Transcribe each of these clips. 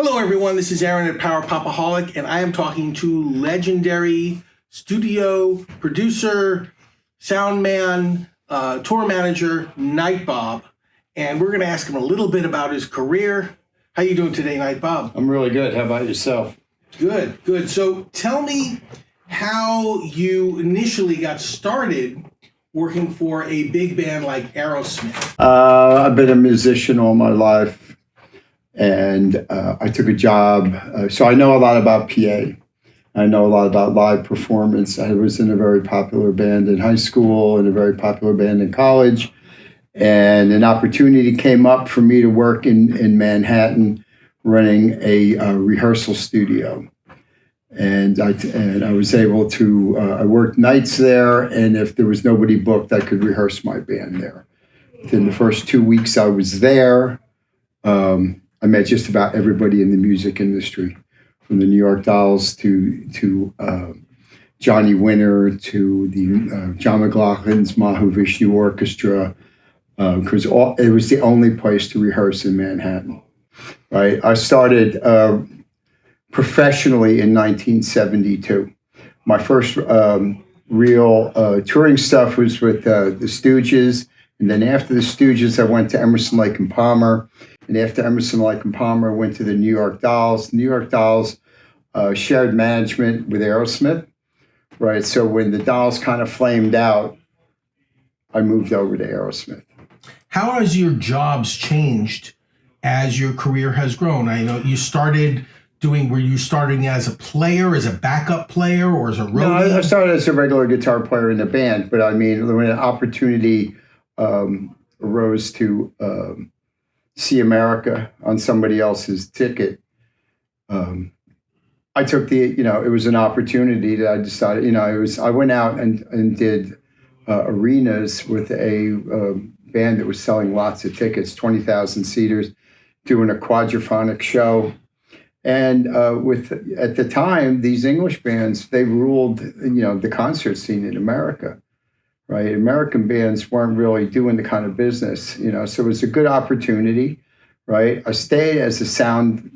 Hello, everyone. This is Aaron at Power Popaholic, and I am talking to legendary studio producer, sound man, tour manager, Nitebob. And we're going to ask him a little bit about his career. How you doing today, Nitebob? I'm really good. How about yourself? Good, good. So tell me how you initially got started working for a big band like Aerosmith. I've been a musician all my life, and I took a job. So I know a lot about PA. I know a lot about live performance. I was in a very popular band in high school and a very popular band in college. And an opportunity came up for me to work in Manhattan running a rehearsal studio. And I was able to, I worked nights there, and if there was nobody booked, I could rehearse my band there. Within the first 2 weeks I was there, I met just about everybody in the music industry, from the New York Dolls to Johnny Winter to the John McLaughlin's Mahavishnu Orchestra, because it was the only place to rehearse in Manhattan. Right, I started professionally in 1972. My first real touring stuff was with the Stooges, and then after the Stooges, I went to Emerson, Lake and Palmer, and after Emerson, Lake and Palmer, I went to the New York Dolls. The New York Dolls shared management with Aerosmith, right? So when the Dolls kind of flamed out, I moved over to Aerosmith. How has your jobs changed as your career has grown? I know you started were you starting as a player, as a backup player, or as a roadie? No, I started as a regular guitar player in the band, but I mean, when an opportunity arose to see America on somebody else's ticket, I took it was an opportunity that I decided, I went out and did arenas with a band that was selling lots of tickets, 20,000 seaters, doing a quadraphonic show. And at the time, these English bands, they ruled, the concert scene in America, right? American bands weren't really doing the kind of business, so it was a good opportunity, right? I stayed as a sound,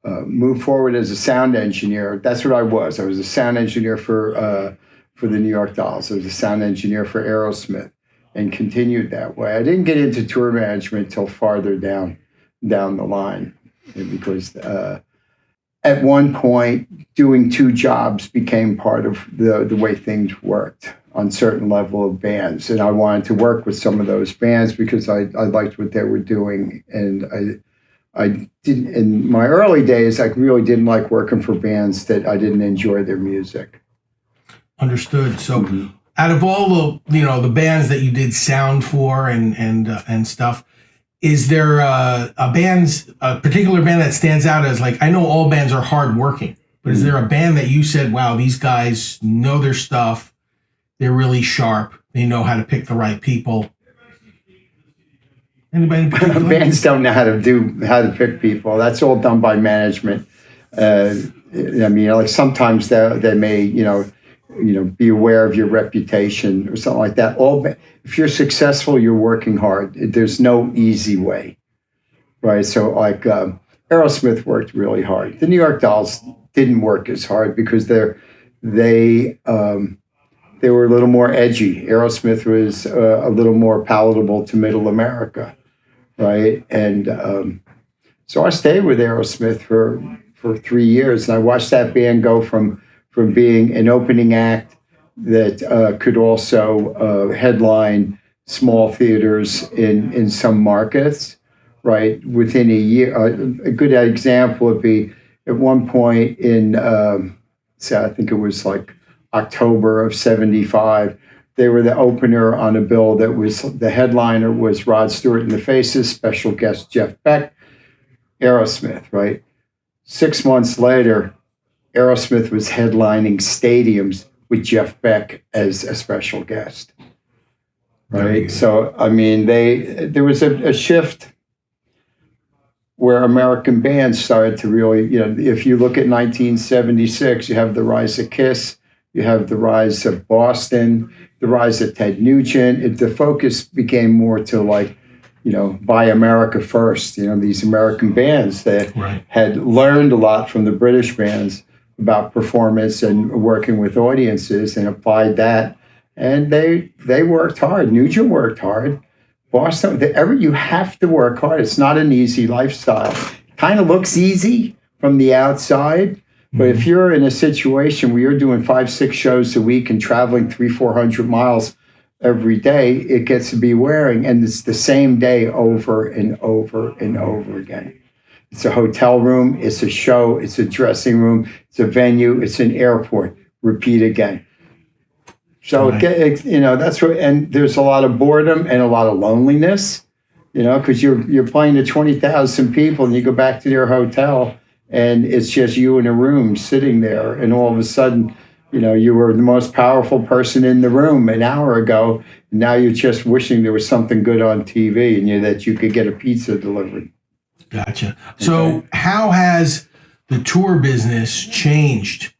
moved forward as a sound engineer. That's what I was. I was a sound engineer for the New York Dolls. I was a sound engineer for Aerosmith, and continued that way. I didn't get into tour management till farther down the line, because at one point doing two jobs became part of the way things worked on certain level of bands, and I wanted to work with some of those bands because I liked what they were doing, and I didn't, in my early days, I really didn't like working for bands that I didn't enjoy their music. Understood. So out of all the bands that you did sound for and stuff, is there a particular band that stands out as, like, I know all bands are hardworking, but is there a band that you said, wow, these guys know their stuff, they're really sharp, they know how to pick the right people? Anybody in particular? Bands don't know how to pick people. That's all done by management. Sometimes they may, be aware of your reputation or something like that. If you're successful, you're working hard. There's no easy way, right? So Aerosmith worked really hard. The New York Dolls didn't work as hard because they were a little more edgy. Aerosmith was a little more palatable to middle America, right? And so I stayed with Aerosmith for 3 years, and I watched that band go from being an opening act that could also headline small theaters in some markets, right? Within a year, a good example would be at one point in, I think it was like October of '75, they were the opener on a bill that was, the headliner was Rod Stewart and the Faces, special guest Jeff Beck, Aerosmith, right? 6 months later, Aerosmith was headlining stadiums with Jeff Beck as a special guest, right? So, I mean, there was a shift where American bands started to really, if you look at 1976, you have the rise of Kiss, you have the rise of Boston, the rise of Ted Nugent. The focus became more to, like, Buy America First, these American bands that Right. had learned a lot from the British bands about performance and working with audiences and applied that. And they worked hard. Nugent worked hard. Boston, you have to work hard. It's not an easy lifestyle. Kind of looks easy from the outside, but if you're in a situation where you're doing 5-6 shows a week and traveling 300-400 miles every day, it gets to be wearing, and it's the same day over and over and over again. It's a hotel room, it's a show, it's a dressing room, it's a venue, it's an airport. Repeat again. So Right. that's what, and there's a lot of boredom and a lot of loneliness, because you're playing to 20,000 people, and you go back to your hotel, and it's just you in a room sitting there, and all of a sudden, you were the most powerful person in the room an hour ago, and now you're just wishing there was something good on TV, and that you could get a pizza delivered. Gotcha. So how has the tour business changed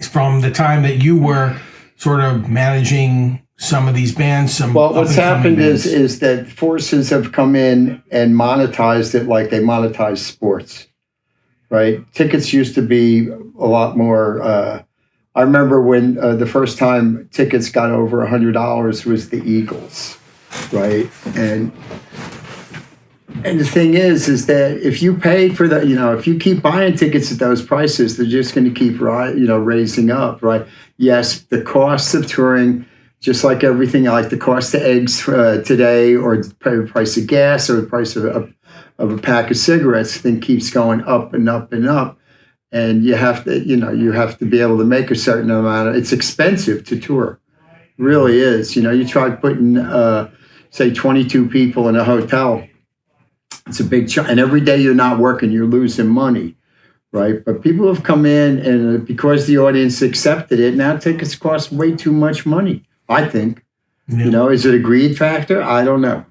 from the time that you were sort of managing some of these bands? Well, what's happened bands? is that forces have come in and monetized it like they monetize sports, right? Tickets used to be a lot more. I remember when the first time tickets got over $100 was the Eagles, right? And the thing is that if you paid for that, if you keep buying tickets at those prices, they're just going to keep raising up, right? Yes, the cost of touring, just like everything, like the cost of eggs today, or the price of gas, or the price of a pack of cigarettes, thing keeps going up and up and up. And you have to be able to make a certain amount. It's expensive to tour, it really is. You try putting, say, 22 people in a hotel. It's a big chunk, and every day you're not working, you're losing money, right? But people have come in, and because the audience accepted it, now tickets cost way too much money, I think. Yeah. Is it a greed factor? I don't know.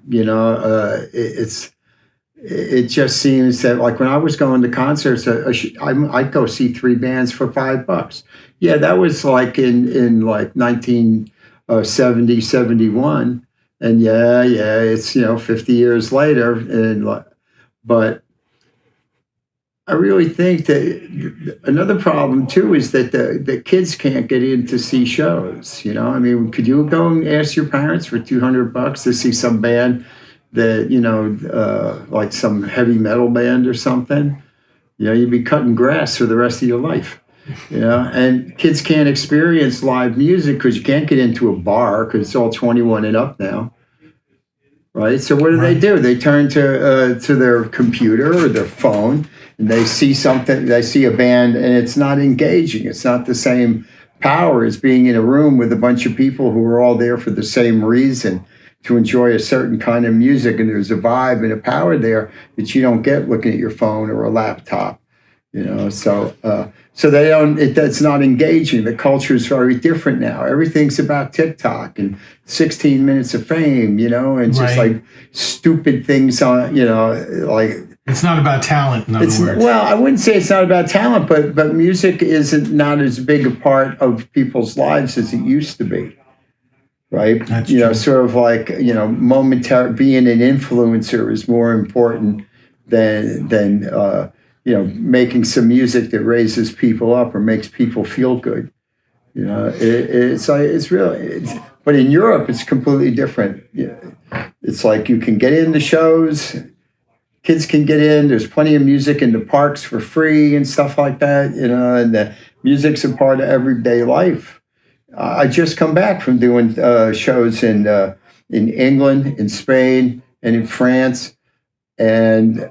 It just seems that, like, when I was going to concerts, I'd go see 3 bands for $5. Yeah, that was like in like 1970, 71. And yeah, it's 50 years later, but I really think that another problem too is that the kids can't get in to see shows. Could you go and ask your parents for $200 to see some band that like some heavy metal band or something? You'd be cutting grass for the rest of your life. And kids can't experience live music because you can't get into a bar because it's all 21 and up now, right? So what do? They turn to their computer or their phone, and they see something. They see a band, and it's not engaging. It's not the same power as being in a room with a bunch of people who are all there for the same reason, to enjoy a certain kind of music, and there's a vibe and a power there that you don't get looking at your phone or a laptop. So they don't. It's not engaging. The culture is very different now. Everything's about TikTok and 16 minutes of fame, and just like stupid things on, like. It's not about talent, in other words. Well, I wouldn't say it's not about talent, but music isn't not as big a part of people's lives as it used to be, right? That's true. Sort of like momentary. Being an influencer is more important than making some music that raises people up or makes people feel good. It's really. But in Europe, it's completely different. It's like you can get in the shows, kids can get in. There's plenty of music in the parks for free and stuff like that. And the music's a part of everyday life. I just come back from doing shows in England, in Spain, and in France, and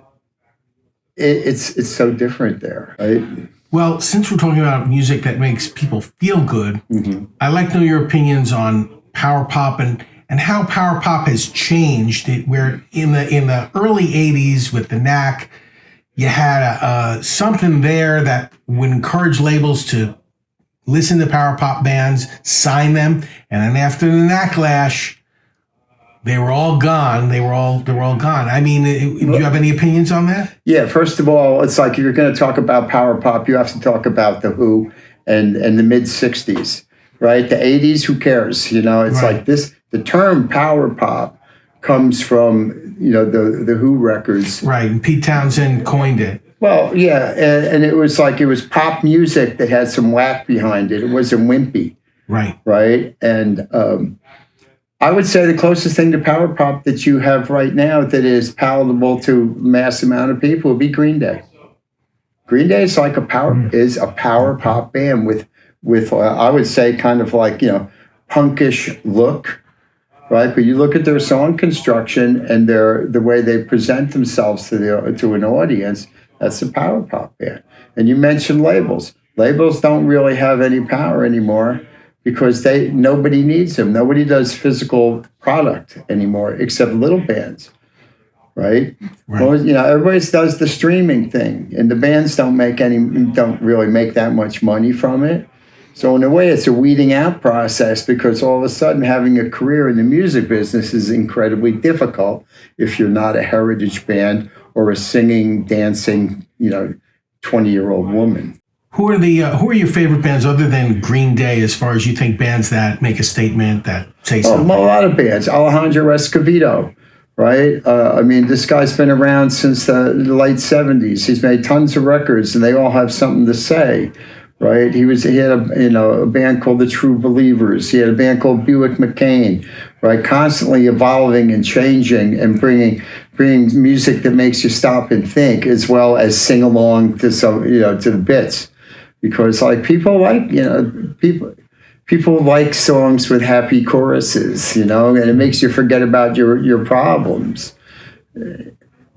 it's so different there, right? Well, since we're talking about music that makes people feel good, I'd like to know your opinions on power pop and how power pop has changed. Where in the early 80s with the Knack, you had something there that would encourage labels to listen to power pop bands, sign them, and then after the Knacklash, they were all gone. They were all gone. Do you have any opinions on that? Yeah, first of all, it's like, if you're going to talk about power pop, you have to talk about The Who and the mid 60s, right? The 80s, who cares? It's like this. The term power pop comes from, the Who records. Right. And Pete Townsend coined it. Well, yeah, and it was pop music that had some whack behind it. It wasn't wimpy. Right. Right. And I would say the closest thing to power pop that you have right now that is palatable to mass amount of people would be Green Day. Green Day is like a power pop band with I would say kind of like, punkish look, right? But you look at their song construction and the way they present themselves to an audience, that's a power pop band. And you mentioned labels. Labels don't really have any power anymore, because nobody needs them. Nobody does physical product anymore except little bands, right? Well, everybody does the streaming thing, and the bands don't really make that much money from it. So in a way, it's a weeding out process, because all of a sudden having a career in the music business is incredibly difficult if you're not a heritage band or a singing, dancing, 20-year-old woman. Who are your favorite bands other than Green Day, as far as you think bands that make a statement, that say something? A lot of bands. Alejandro Escovedo, right? This guy's been around since the late 70s. He's made tons of records, and they all have something to say, right? He had a band called the True Believers. He had a band called Buick McCain, right? Constantly evolving and changing and bringing music that makes you stop and think, as well as sing along to to the bits. Because people like songs with happy choruses, and it makes you forget about your problems.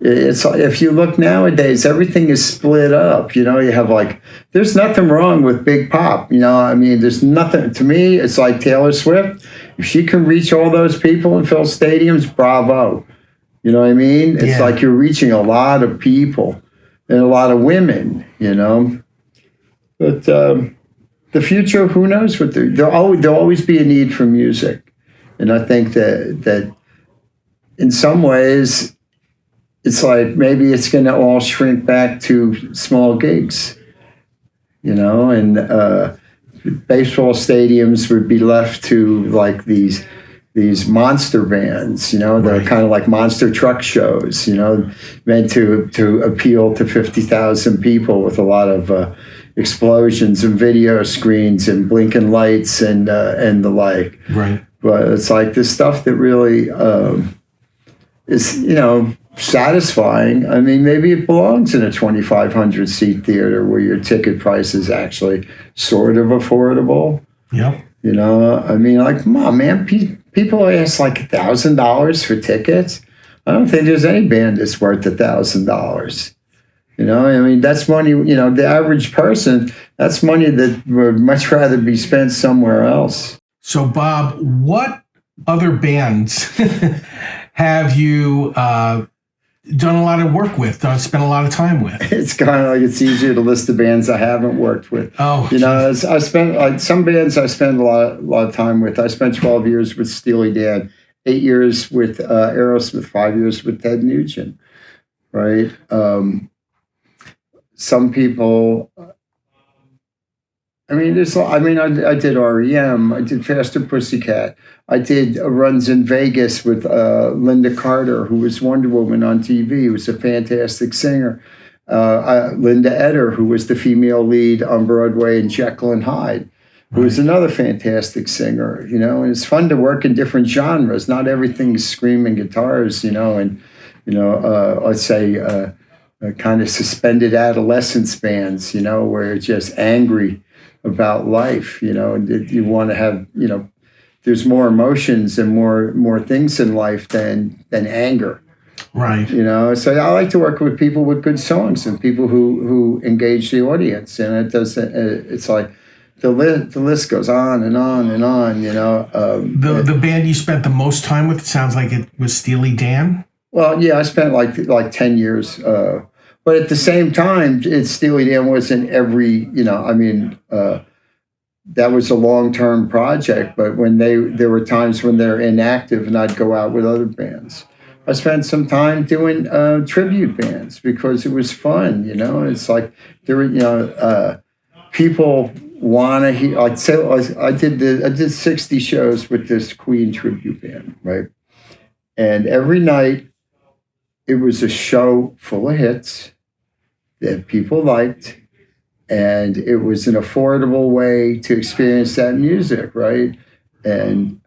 It's if you look nowadays, everything is split up. You have there's nothing wrong with big pop. There's nothing. To me, it's like Taylor Swift. If she can reach all those people and fill stadiums, bravo. You know what I mean? It's like you're reaching a lot of people and a lot of women. But the future, who knows what there'll always be a need for music. And I think that in some ways, it's like maybe it's going to all shrink back to small gigs, and baseball stadiums would be left to like these monster bands, they're kind of like monster truck shows, meant to appeal to 50,000 people with a lot of explosions and video screens and blinking lights and the like. Right. But it's like this stuff that really is, satisfying. Maybe it belongs in a 2,500 seat theater where your ticket price is actually sort of affordable. Yep. Come on, man. People ask like $1,000 for tickets. I don't think there's any band that's worth $1,000. That's money, the average person, that's money that would much rather be spent somewhere else. So, Bob, what other bands have you done a lot of work with, spent a lot of time with? It's kind of like it's easier to list the bands I haven't worked with. Oh, I spent some bands I spent a lot of time with. I spent 12 years with Steely Dan, 8 years with Aerosmith, 5 years with Ted Nugent, right? Some people, I did REM, I did Faster Pussycat, I did runs in Vegas with Linda Carter, who was Wonder Woman on TV, who was a fantastic singer. Linda Eder, who was the female lead on Broadway in Jekyll and Hyde, who was another fantastic singer, and it's fun to work in different genres. Not everything is screaming guitars, let's say kind of suspended adolescence bands, where it's just angry about life, and you want to have, there's more emotions and more things in life than anger. Right. So I like to work with people with good songs and people who engage the audience. And it's like the list goes on and on and on, The band you spent the most time with, it sounds like it was Steely Dan? Well, yeah, I spent like 10 years. But at the same time, Steely Dan wasn't every, that was a long-term project, but there were times when they're inactive and I'd go out with other bands. I spent some time doing tribute bands because it was fun, It's like there were, people want to hear. I did 60 shows with this Queen tribute band, right? And every night it was a show full of hits that people liked. And it was an affordable way to experience that music, right? And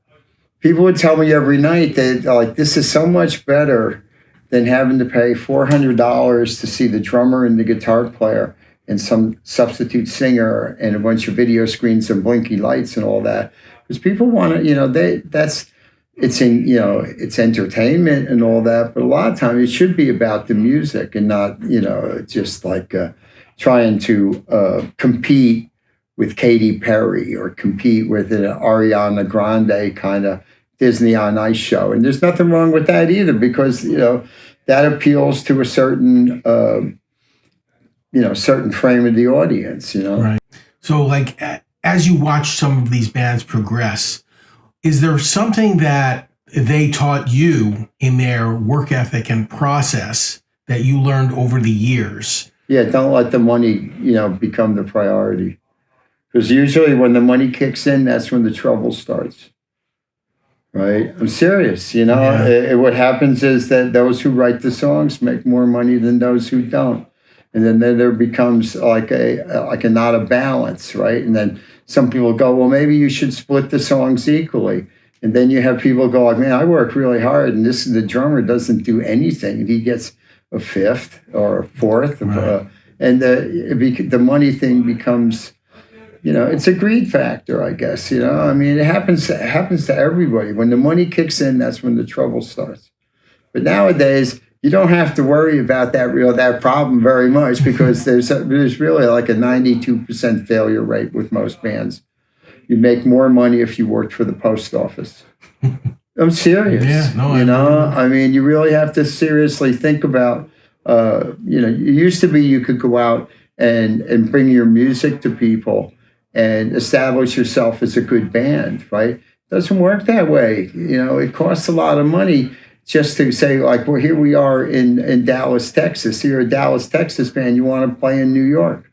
people would tell me every night that, like, this is so much better than having to pay $400 to see the drummer and the guitar player and some substitute singer and a bunch of video screens and blinky lights and all that. Because people want to, it's entertainment and all that, but a lot of times it should be about the music and not, just like trying to compete with Katy Perry or compete with an Ariana Grande kind of Disney on Ice show. And there's nothing wrong with that either, because, that appeals to a certain, certain frame of the audience, Right. So, like, as you watch some of these bands progress, is there something that they taught you in their work ethic and process that you learned over the years? Yeah, don't let the money, become the priority. Because usually when the money kicks in, that's when the trouble starts. Right? I'm serious, What happens is that those who write the songs make more money than those who don't. And then there becomes like a not a balance, right? And then some people go, well, maybe you should split the songs equally. And then you have people go like, man, I work really hard, and the drummer doesn't do anything, and he gets a fifth or a fourth, right. And the money thing becomes, it's a greed factor, I guess. It happens to everybody. When the money kicks in, that's when the trouble starts. But nowadays, you don't have to worry about that problem very much, because there's really like a 92% failure rate with most bands. You'd make more money if you worked for the post office. I'm serious. Yeah, no, you really have to seriously think about, it used to be you could go out and bring your music to people and establish yourself as a good band, right? It doesn't work that way. It costs a lot of money just to say, like, well, here we are in Dallas, Texas. You're a Dallas, Texas band. You want to play in New York,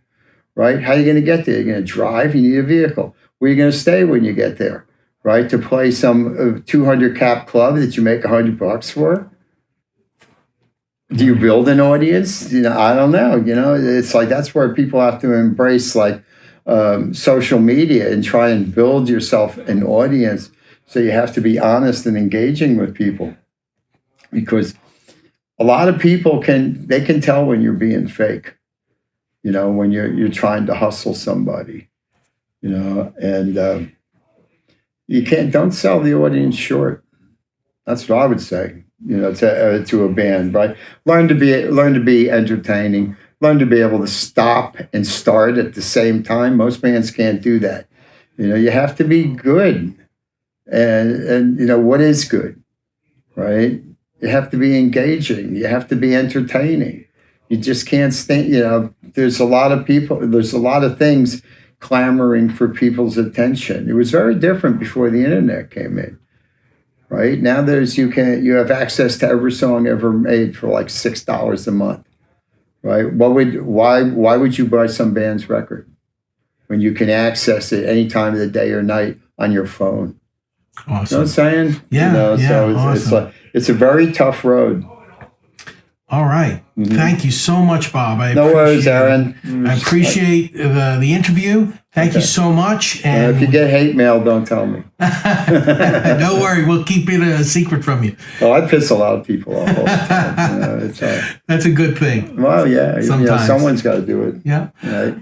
right? How are you going to get there? You're going to drive. You need a vehicle. Where are you going to stay when you get there, right? To play some 200 cap club that you make $100 for? Do you build an audience? I don't know. It's like that's where people have to embrace social media and try and build yourself an audience. So you have to be honest and engaging with people, because a lot of people can tell when you're being fake. When you're trying to hustle somebody. And don't sell the audience short. That's what I would say, to a band, right? Learn to be entertaining, learn to be able to stop and start at the same time. Most bands can't do that. You have to be good. And what is good, right? You have to be engaging. You have to be entertaining. You just can't stand, there's a lot of people, there's a lot of things clamoring for people's attention. It was very different before the internet came in, right? Now you have access to every song ever made for like $6 a month, right? Why would you buy some band's record when you can access it any time of the day or night on your phone? Awesome. You know what I'm saying? Yeah. So awesome. It's a very tough road. All right. Mm-hmm. Thank you so much, Bob. No worries, Aaron. I appreciate the interview. Thank you so much. And if you get hate mail, don't tell me. Don't worry. We'll keep it a secret from you. Well, I piss a lot of people off all the time. That's a good thing. Well, yeah. Sometimes. Someone's got to do it. Yeah. Right?